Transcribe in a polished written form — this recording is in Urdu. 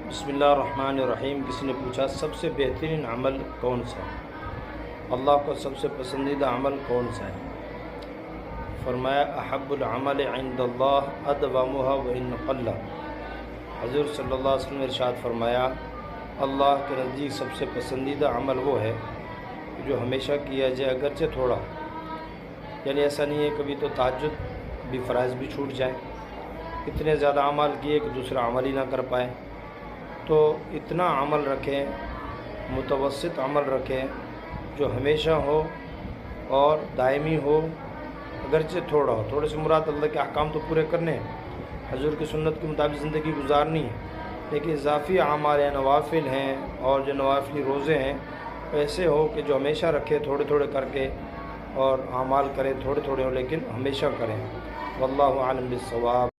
بسم اللہ الرحمن الرحیم۔ کسی نے پوچھا سب سے بہترین عمل کون سا ہے؟ اللہ کو سب سے پسندیدہ عمل کون سا ہے؟ فرمایا احب العمل عند اللہ ادومها وان قل۔ حضور صلی اللہ علیہ وسلم نے ارشاد فرمایا اللہ کے نزدیک سب سے پسندیدہ عمل وہ ہے جو ہمیشہ کیا جائے اگرچہ تھوڑا۔ یعنی ایسا نہیں ہے کبھی تو تہجد بھی فرائض بھی چھوٹ جائے، اتنے زیادہ اعمال کیے کہ دوسرا عمل ہی نہ کر پائے، تو اتنا عمل رکھیں، متوسط عمل رکھیں جو ہمیشہ ہو اور دائمی ہو، اگرچہ تھوڑا ہو۔ تھوڑے سے مراد اللہ کے احکام تو پورے کرنے ہیں، حضور کی سنت کے مطابق زندگی گزارنی ہے، لیکن اضافی اعمال ہیں، نوافل ہیں، اور جو نوافلی روزے ہیں ایسے ہو کہ جو ہمیشہ رکھے، تھوڑے تھوڑے کر کے، اور اعمال کریں تھوڑے تھوڑے ہو لیکن ہمیشہ کریں۔ واللہ اعلم بالصواب۔